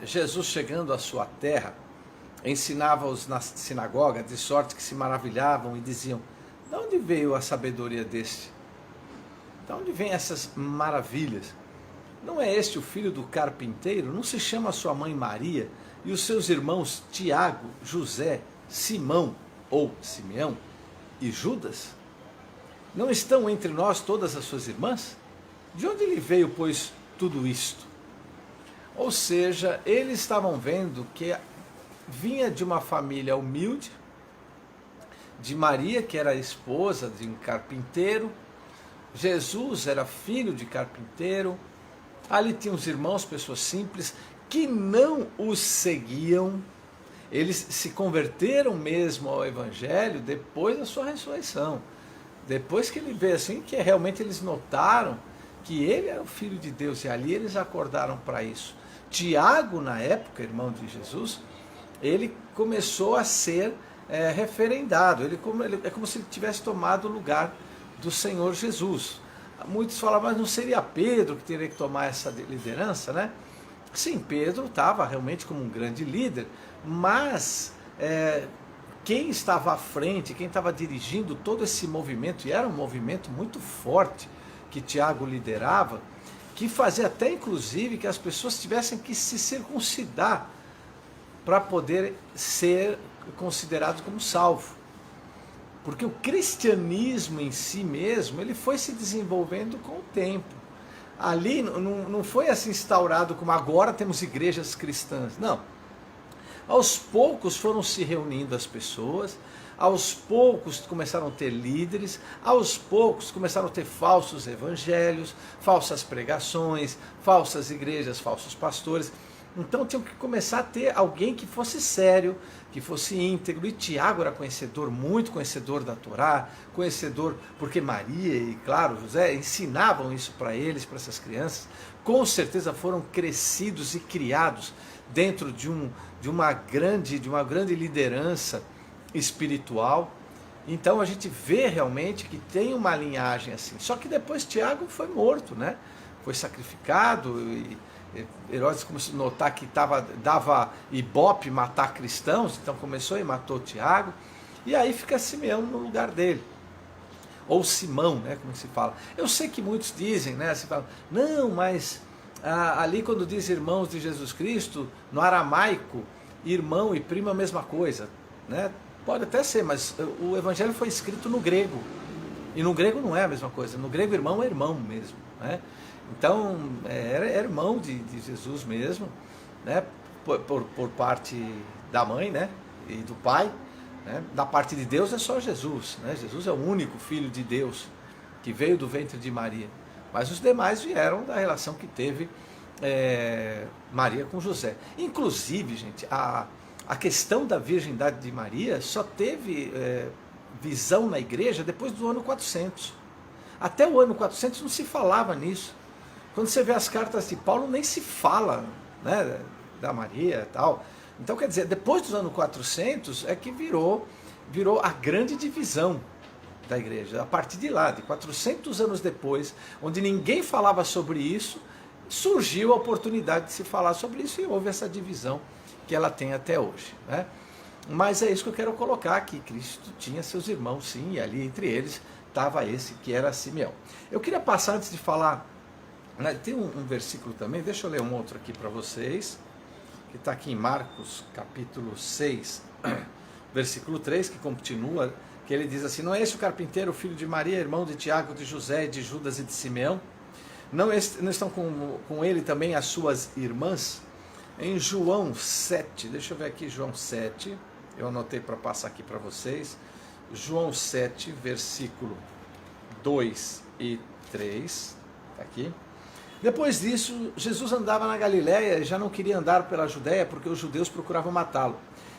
Jesus chegando à sua terra, ensinava-os na sinagoga, de sorte que se maravilhavam e diziam: de onde veio a sabedoria deste? De onde vêm essas maravilhas? Não é este o filho do carpinteiro? Não se chama sua mãe Maria e os seus irmãos Tiago, José, Simão ou Simeão e Judas? Não estão entre nós todas as suas irmãs? De onde lhe veio, pois, tudo isto? Ou seja, eles estavam vendo que vinha de uma família humilde, de Maria, que era a esposa de um carpinteiro. Jesus era filho de carpinteiro. Ali tinham os irmãos, pessoas simples, que não os seguiam. Eles se converteram mesmo ao Evangelho depois da sua ressurreição. Depois que ele veio assim, que realmente eles notaram que ele era o Filho de Deus, e ali eles acordaram para isso. Tiago, na época, irmão de Jesus, ele começou a ser referendado. É como se ele tivesse tomado o lugar do Senhor Jesus. Muitos falavam, mas não seria Pedro que teria que tomar essa liderança, né? Sim, Pedro estava realmente como um grande líder, mas quem estava à frente, quem estava dirigindo todo esse movimento, e era um movimento muito forte que Tiago liderava, que fazia até inclusive que as pessoas tivessem que se circuncidar para poder ser considerado como salvo. Porque o cristianismo em si mesmo, ele foi se desenvolvendo com o tempo. Ali não foi assim instaurado como agora temos igrejas cristãs, não. Aos poucos foram se reunindo as pessoas, aos poucos começaram a ter líderes, aos poucos começaram a ter falsos evangelhos, falsas pregações, falsas igrejas, falsos pastores. Então tinham que começar a ter alguém que fosse sério, que fosse íntegro. E Tiago era conhecedor, muito conhecedor da Torá, conhecedor, porque Maria e, claro, José ensinavam isso para eles, para essas crianças. Com certeza foram crescidos e criados dentro de uma grande liderança espiritual. Então a gente vê realmente que tem uma linhagem assim. Só que depois Tiago foi morto, né? Foi sacrificado, e Herodes começou a notar que dava ibope matar cristãos, então começou e matou Tiago, e aí fica Simeão no lugar dele, ou Simão, né, como se fala. Eu sei que muitos dizem, né, se fala, não, mas ali quando diz irmãos de Jesus Cristo, no aramaico, irmão e primo é a mesma coisa, né? Pode até ser, mas o evangelho foi escrito no grego, e no grego não é a mesma coisa, no grego irmão é irmão mesmo, né? Então, era irmão de Jesus mesmo, né? Por parte da mãe, né? E do pai, né? Da parte de Deus é só Jesus, né? Jesus é o único filho de Deus que veio do ventre de Maria, mas os demais vieram da relação que teve Maria com José. Inclusive, gente, a questão da virgindade de Maria só teve visão na igreja depois do ano 400. Até o ano 400 não se falava nisso. Quando você vê as cartas de Paulo, nem se fala, né, da Maria e tal. Então, quer dizer, depois dos anos 400 é que virou a grande divisão da igreja. A partir de lá, de 400 anos depois, onde ninguém falava sobre isso, surgiu a oportunidade de se falar sobre isso e houve essa divisão que ela tem até hoje, né? Mas é isso que eu quero colocar aqui. Cristo tinha seus irmãos, sim, e ali entre eles estava esse que era Simeão. Eu queria passar, antes de falar, né, tem um versículo também, deixa eu ler um outro aqui para vocês, que está aqui em Marcos capítulo 6, versículo 3, que continua, que ele diz assim, não é esse o carpinteiro, filho de Maria, irmão de Tiago, de José, de Judas e de Simeão? Não estão com ele também as suas irmãs? Em João 7, deixa eu ver aqui, João 7, eu anotei para passar aqui para vocês, João 7, versículo 2 e 3, está aqui. Depois disso, Jesus andava na Galiléia e já não queria andar pela Judéia, porque os judeus procuravam matá-lo.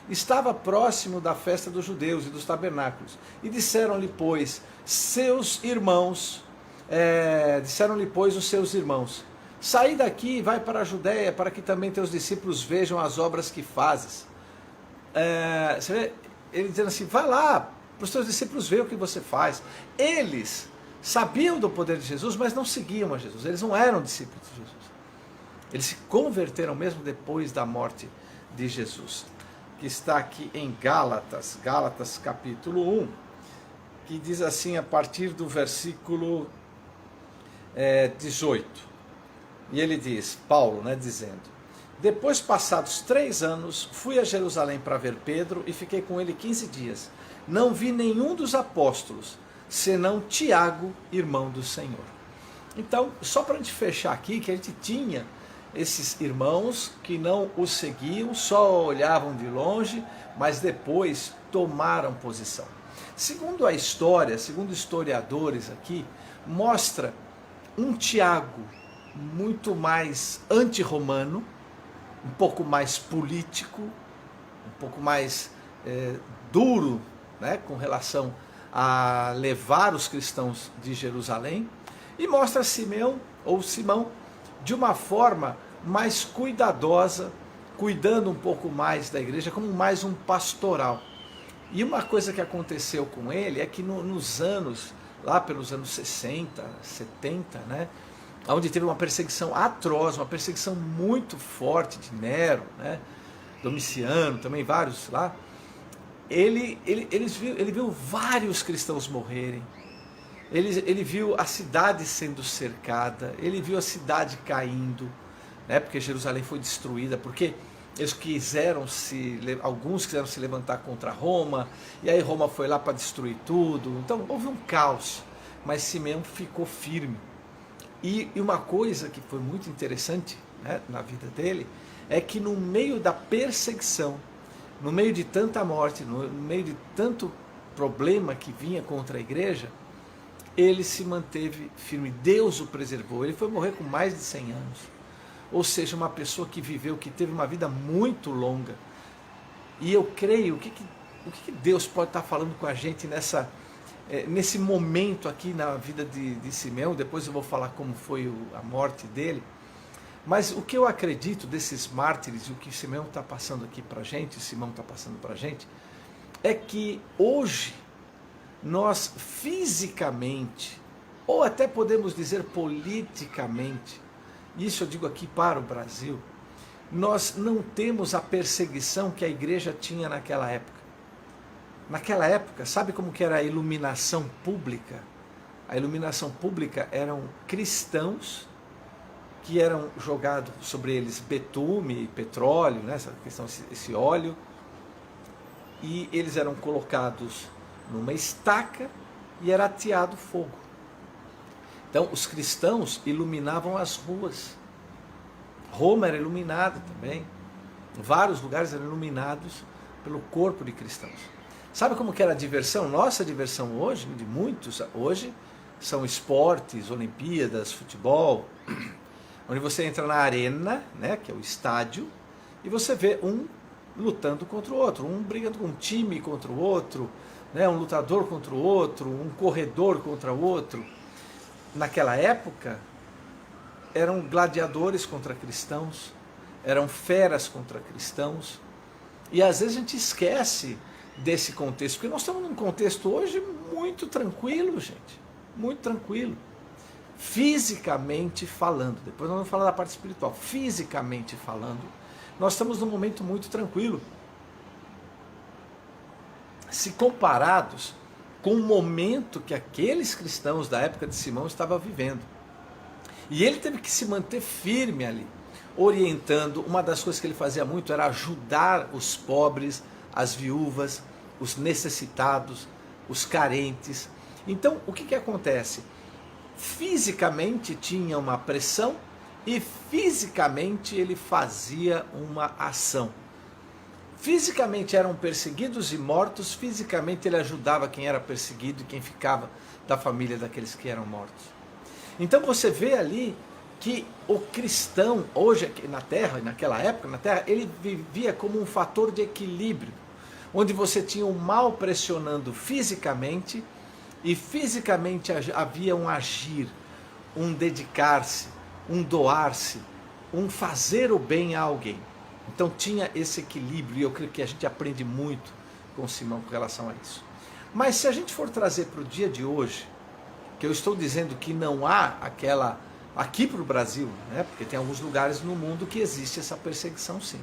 Estava próximo da festa dos judeus e dos tabernáculos. E disseram-lhe, pois, os seus irmãos, saí daqui e vai para a Judéia, para que também teus discípulos vejam as obras que fazes. Você vê, ele dizendo assim, vai lá, para os teus discípulos ver o que você faz. Eles sabiam do poder de Jesus, mas não seguiam a Jesus, eles não eram discípulos de Jesus. Eles se converteram mesmo depois da morte de Jesus. Que está aqui em Gálatas, Gálatas capítulo 1, que diz assim a partir do versículo 18. E ele diz, Paulo, dizendo: depois passados 3 anos, fui a Jerusalém para ver Pedro e fiquei com ele 15 dias. Não vi nenhum dos apóstolos, senão Tiago, irmão do Senhor. Então, só para a gente fechar aqui, que a gente tinha esses irmãos que não o seguiam, só olhavam de longe, mas depois tomaram posição. Segundo a história, segundo historiadores aqui, mostra um Tiago muito mais anti-romano, um pouco mais político, um pouco mais duro, com relação a levar os cristãos de Jerusalém, e mostra Simão de uma forma mais cuidadosa, cuidando um pouco mais da igreja, como mais um pastoral. E uma coisa que aconteceu com ele é que nos anos, lá pelos anos 60, 70, onde teve uma perseguição atroz, uma perseguição muito forte de Nero, Domiciano, também vários lá, ele viu vários cristãos morrerem, ele viu a cidade sendo cercada, ele viu a cidade caindo, porque Jerusalém foi destruída, porque alguns quiseram se levantar contra Roma, e aí Roma foi lá para destruir tudo, então houve um caos, mas Simeão ficou firme. E uma coisa que foi muito interessante na vida dele, é que no meio da perseguição, no meio de tanta morte, no meio de tanto problema que vinha contra a igreja, ele se manteve firme, Deus o preservou, ele foi morrer com mais de 100 anos, ou seja, uma pessoa que viveu, que teve uma vida muito longa. E eu creio, o que Deus pode estar falando com a gente nesse momento aqui na vida de Simeão? Depois eu vou falar como foi a morte dele, mas o que eu acredito desses mártires, o que Simeão está passando aqui para a gente, Simão está passando para a gente, é que hoje nós fisicamente, ou até podemos dizer politicamente, isso eu digo aqui para o Brasil, nós não temos a perseguição que a igreja tinha naquela época. Naquela época, sabe como que era a iluminação pública? A iluminação pública eram cristãos que eram jogados sobre eles betume, petróleo, esse óleo, e eles eram colocados numa estaca e era ateado fogo. Então os cristãos iluminavam as ruas. Roma era iluminada também. Vários lugares eram iluminados pelo corpo de cristãos. Sabe como que era a diversão? Nossa diversão hoje, de muitos, hoje são esportes, Olimpíadas, futebol, onde você entra na arena, que é o estádio, e você vê um lutando contra o outro, um brigando com um time contra o outro, um lutador contra o outro, um corredor contra o outro. Naquela época, eram gladiadores contra cristãos, eram feras contra cristãos, e às vezes a gente esquece desse contexto, porque nós estamos num contexto hoje muito tranquilo, gente, muito tranquilo, fisicamente falando. Depois nós vamos falar da parte espiritual. Fisicamente falando, nós estamos num momento muito tranquilo, se comparados com o momento que aqueles cristãos da época de Simão estavam vivendo. E ele teve que se manter firme ali, orientando. Uma das coisas que ele fazia muito era ajudar os pobres, as viúvas, os necessitados, os carentes. Então, o que acontece? Fisicamente tinha uma pressão e fisicamente ele fazia uma ação. Fisicamente eram perseguidos e mortos, fisicamente ele ajudava quem era perseguido e quem ficava da família daqueles que eram mortos. Então você vê ali que o cristão, hoje aqui na Terra, naquela época na Terra, ele vivia como um fator de equilíbrio, onde você tinha o mal pressionando fisicamente, e fisicamente havia um agir, um dedicar-se, um doar-se, um fazer o bem a alguém. Então tinha esse equilíbrio, e eu creio que a gente aprende muito com Simão com relação a isso. Mas se a gente for trazer para o dia de hoje, que eu estou dizendo que não há aquela aqui para o Brasil, né? Porque tem alguns lugares no mundo que existe essa perseguição, sim.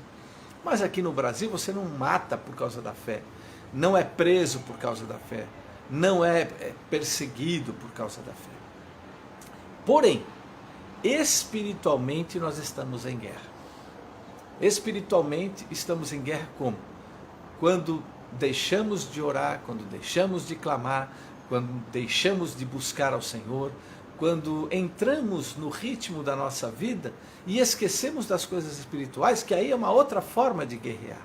Mas aqui no Brasil você não mata por causa da fé, não é preso por causa da fé, não é perseguido por causa da fé. Porém, espiritualmente nós estamos em guerra. Espiritualmente estamos em guerra como? Quando deixamos de orar, quando deixamos de clamar, quando deixamos de buscar ao Senhor, quando entramos no ritmo da nossa vida e esquecemos das coisas espirituais, que aí é uma outra forma de guerrear,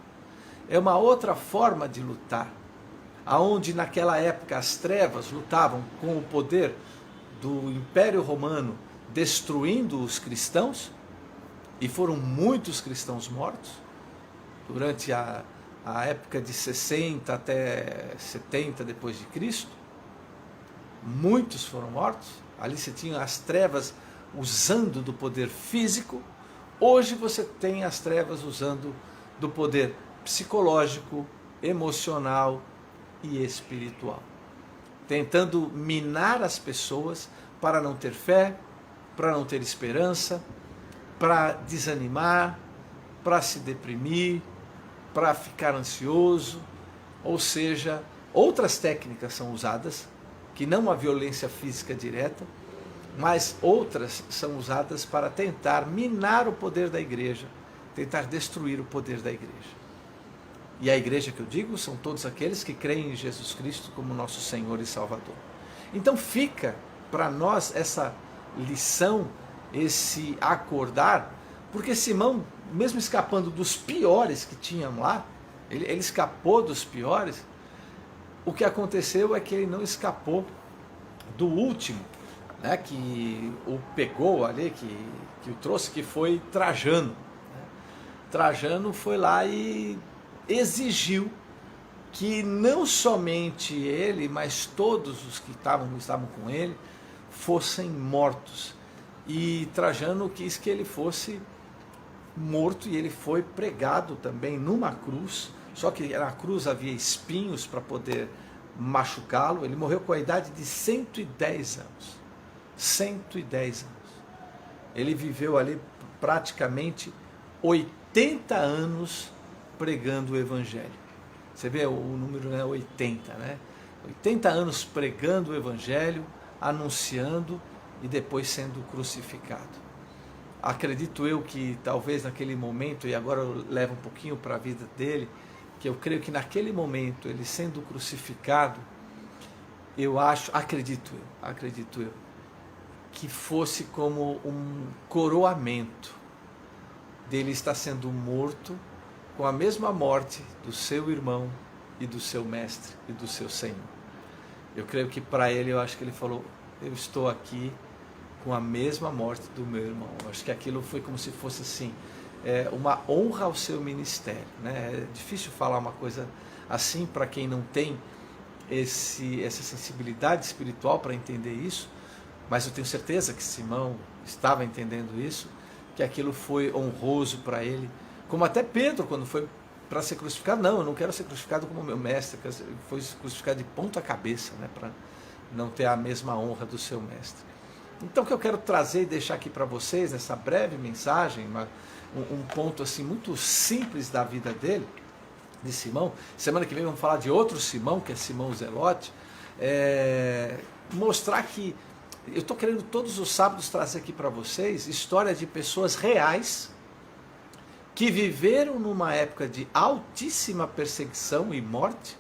é uma outra forma de lutar, aonde naquela época as trevas lutavam com o poder do Império Romano destruindo os cristãos, e foram muitos cristãos mortos durante a época de 60 até 70 depois de Cristo. Muitos foram mortos. Ali você tinha as trevas usando do poder físico. Hoje você tem as trevas usando do poder psicológico, emocional e espiritual, tentando minar as pessoas para não ter fé, para não ter esperança, para desanimar, para se deprimir, para ficar ansioso. Ou seja, outras técnicas são usadas, que não a violência física direta, mas outras são usadas para tentar minar o poder da igreja, tentar destruir o poder da igreja. E a igreja que eu digo são todos aqueles que creem em Jesus Cristo como nosso Senhor e Salvador. Então fica para nós essa lição, esse acordar, porque Simão, mesmo escapando dos piores que tinham lá, ele escapou dos piores. O que aconteceu é que ele não escapou do último, né, que o pegou ali, que o trouxe, que foi Trajano. Trajano foi lá e exigiu que não somente ele, mas todos os que estavam com ele, fossem mortos. E Trajano quis que ele fosse morto, e ele foi pregado também numa cruz, só que na cruz havia espinhos para poder machucá-lo. Ele morreu com a idade de 110 anos. 110 anos. Ele viveu ali praticamente 80 anos pregando o Evangelho. Você vê, o número é 80, né? 80 anos pregando o Evangelho, anunciando e depois sendo crucificado. Acredito eu que talvez naquele momento, e agora eu levo um pouquinho para a vida dele, que eu creio que naquele momento, ele sendo crucificado, acredito eu, que fosse como um coroamento dele estar sendo morto com a mesma morte do seu irmão e do seu mestre e do seu Senhor. Eu creio que para ele, eu acho que ele falou, eu estou aqui com a mesma morte do meu irmão. Eu acho que aquilo foi como se fosse assim, uma honra ao seu ministério, né? É difícil falar uma coisa assim para quem não tem essa sensibilidade espiritual para entender isso, mas eu tenho certeza que Simão estava entendendo isso, que aquilo foi honroso para ele, como até Pedro, quando foi para ser crucificado. Não, eu não quero ser crucificado como meu mestre, foi crucificado de ponta cabeça, né, para não ter a mesma honra do seu mestre. Então o que eu quero trazer e deixar aqui para vocês, nessa breve mensagem, um ponto assim muito simples da vida dele, de Simão. Semana que vem vamos falar de outro Simão, que é Simão Zelote, mostrar que eu estou querendo todos os sábados trazer aqui para vocês história de pessoas reais que viveram numa época de altíssima perseguição e morte,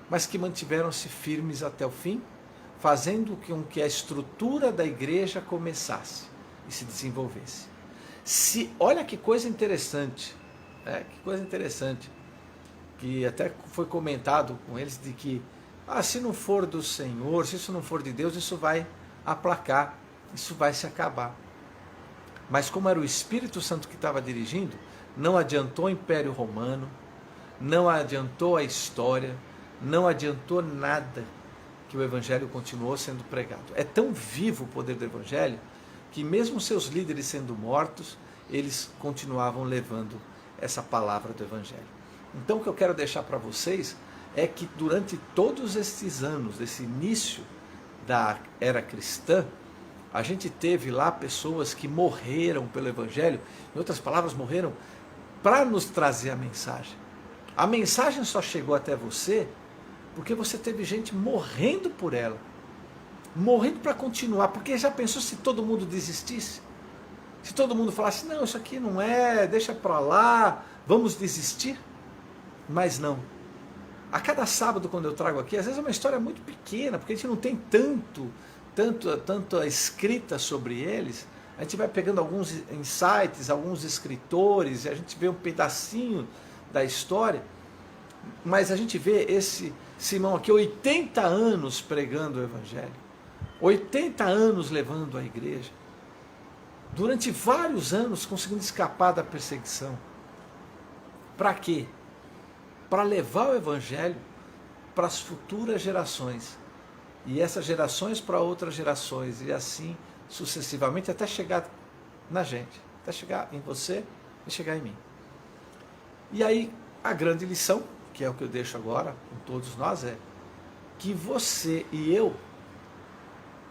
mas que mantiveram-se firmes até o fim, fazendo com que a estrutura da igreja começasse e se desenvolvesse. Olha que coisa interessante, que até foi comentado com eles, de que se não for do Senhor, se isso não for de Deus, isso vai aplacar, isso vai se acabar. Mas como era o Espírito Santo que estava dirigindo, não adiantou o Império Romano, não adiantou a história, não adiantou nada, que o Evangelho continuou sendo pregado. É tão vivo o poder do Evangelho, que mesmo seus líderes sendo mortos, eles continuavam levando essa palavra do Evangelho. Então o que eu quero deixar para vocês é que durante todos estes anos, desse início da era cristã, A gente teve lá pessoas que morreram pelo Evangelho, em outras palavras, morreram para nos trazer a mensagem. A mensagem só chegou até você porque você teve gente morrendo por ela, morrendo para continuar. Porque já pensou se todo mundo desistisse? Se todo mundo falasse, não, isso aqui não é, deixa para lá, vamos desistir? Mas não. A cada sábado, quando eu trago aqui, às vezes é uma história muito pequena, porque a gente não tem tanto a escrita sobre eles. A gente vai pegando alguns insights, alguns escritores, e a gente vê um pedacinho da história, mas a gente vê esse Simão aqui, 80 anos pregando o Evangelho, 80 anos levando a igreja, durante vários anos conseguindo escapar da perseguição. Para quê? Para levar o Evangelho para as futuras gerações, e essas gerações para outras gerações, e assim sucessivamente, até chegar na gente, até chegar em você e chegar em mim. E aí, a grande lição, que é o que eu deixo agora com todos nós, é que você e eu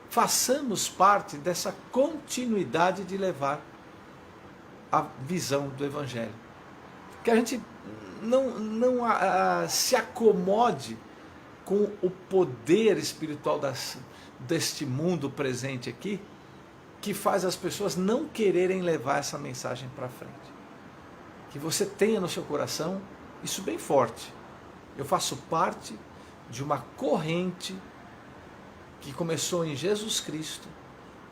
façamos parte dessa continuidade de levar a visão do Evangelho. Que a gente não se acomode com o poder espiritual deste mundo presente aqui, que faz as pessoas não quererem levar essa mensagem para frente. Que você tenha no seu coração isso bem forte. Eu faço parte de uma corrente que começou em Jesus Cristo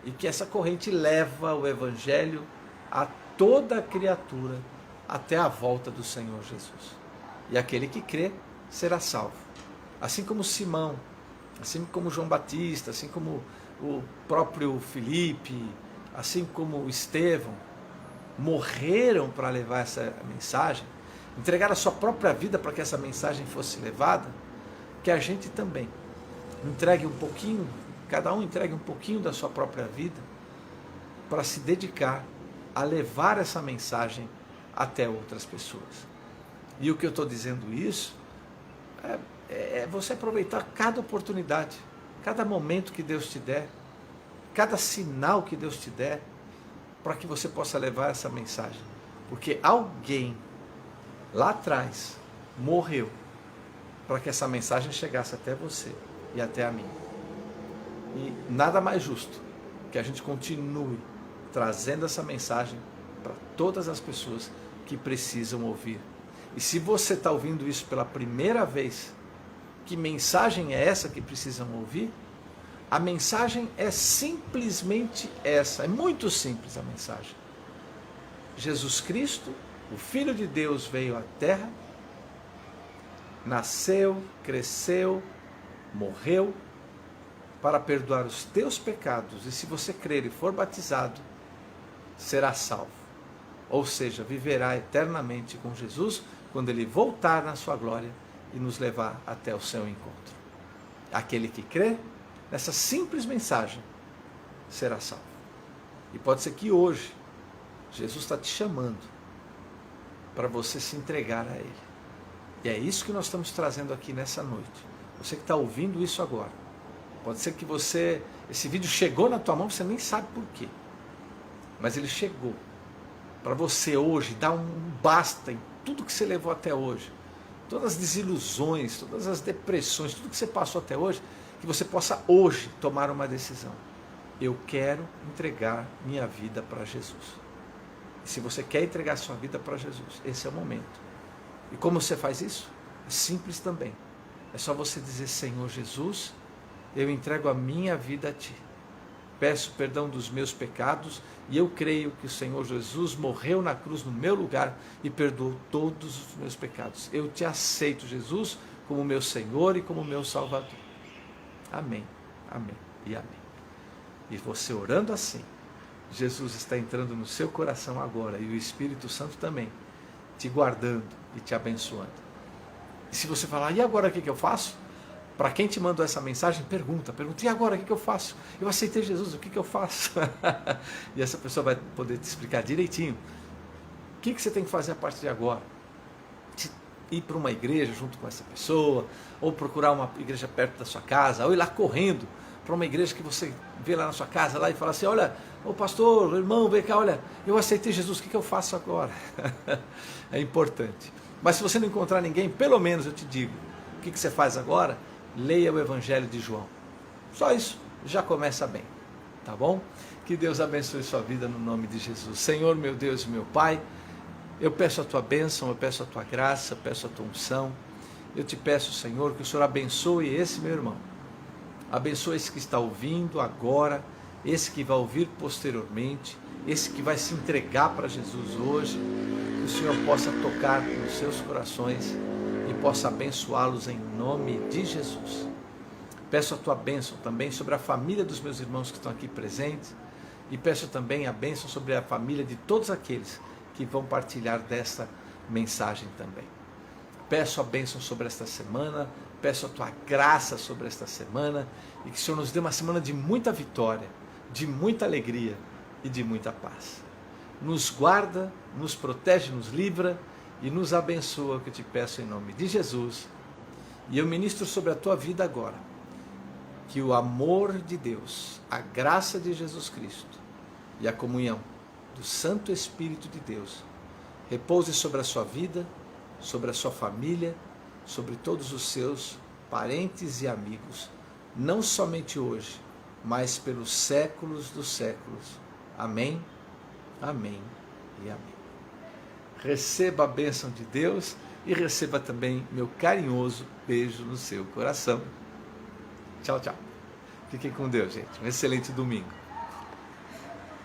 e que essa corrente leva o Evangelho a toda a criatura até a volta do Senhor Jesus. E aquele que crê será salvo. Assim como Simão, assim como João Batista, assim como o próprio Filipe, assim como Estevão, morreram para levar essa mensagem, entregaram a sua própria vida para que essa mensagem fosse levada, que a gente também entregue um pouquinho, cada um entregue um pouquinho da sua própria vida para se dedicar a levar essa mensagem até outras pessoas. E o que eu estou dizendo isso é você aproveitar cada oportunidade, cada momento que Deus te der, cada sinal que Deus te der, para que você possa levar essa mensagem. Porque alguém lá atrás morreu para que essa mensagem chegasse até você e até a mim. E nada mais justo que a gente continue trazendo essa mensagem para todas as pessoas que precisam ouvir. E se você está ouvindo isso pela primeira vez, que mensagem é essa que precisam ouvir? A mensagem é simplesmente essa, é muito simples a mensagem. Jesus Cristo, o Filho de Deus, veio à Terra, nasceu, cresceu, morreu, para perdoar os teus pecados, e se você crer e for batizado, será salvo. Ou seja, viverá eternamente com Jesus, quando Ele voltar na sua glória e nos levar até o seu encontro. Aquele que crê nessa simples mensagem será salvo. E pode ser que hoje Jesus está te chamando para você se entregar a Ele. E é isso que nós estamos trazendo aqui nessa noite. Você que está ouvindo isso agora, pode ser que esse vídeo chegou na tua mão, você nem sabe por quê, mas ele chegou para você hoje dar um basta em tudo que você levou até hoje, todas as desilusões, todas as depressões, tudo que você passou até hoje, que você possa hoje tomar uma decisão. Eu quero entregar minha vida para Jesus. E se você quer entregar sua vida para Jesus, esse é o momento. E como você faz isso? É simples também. É só você dizer: Senhor Jesus, eu entrego a minha vida a Ti. Peço perdão dos meus pecados e eu creio que o Senhor Jesus morreu na cruz no meu lugar e perdoou todos os meus pecados. Eu Te aceito, Jesus, como meu Senhor e como meu Salvador. Amém, amém e amém. E você orando assim, Jesus está entrando no seu coração agora e o Espírito Santo também, te guardando e te abençoando. E se você falar: e agora o que eu faço? Para quem te mandou essa mensagem, pergunta, e agora o que eu faço? Eu aceitei Jesus, o que eu faço? E essa pessoa vai poder te explicar direitinho o que você tem que fazer a partir de agora. Ir para uma igreja junto com essa pessoa, ou procurar uma igreja perto da sua casa, ou ir lá correndo para uma igreja que você vê lá na sua casa lá e fala assim, olha, ô pastor, irmão, vem cá, olha, eu aceitei Jesus, o que eu faço agora? É importante. Mas se você não encontrar ninguém, pelo menos eu te digo, o que você faz agora? Leia o Evangelho de João. Só isso, já começa bem, tá bom? Que Deus abençoe sua vida no nome de Jesus. Senhor, meu Deus e meu Pai, eu peço a tua bênção, eu peço a tua graça, eu peço a tua unção. Eu te peço, Senhor, que o Senhor abençoe esse meu irmão. Abençoe esse que está ouvindo agora, esse que vai ouvir posteriormente, esse que vai se entregar para Jesus hoje. Que o Senhor possa tocar nos seus corações e possa abençoá-los em nome de Jesus. Peço a tua bênção também sobre a família dos meus irmãos que estão aqui presentes e peço também a bênção sobre a família de todos aqueles que vão partilhar desta mensagem também. Peço a bênção sobre esta semana, peço a tua graça sobre esta semana e que o Senhor nos dê uma semana de muita vitória, de muita alegria e de muita paz. Nos guarda, nos protege, nos livra e nos abençoa, que eu te peço em nome de Jesus. E eu ministro sobre a tua vida agora, que o amor de Deus, a graça de Jesus Cristo e a comunhão do Santo Espírito de Deus repouse sobre a sua vida, sobre a sua família, sobre todos os seus parentes e amigos, não somente hoje, mas pelos séculos dos séculos. Amém, amém e amém. Receba a bênção de Deus e receba também meu carinhoso beijo no seu coração. Tchau, tchau. Fiquem com Deus, gente. Um excelente domingo.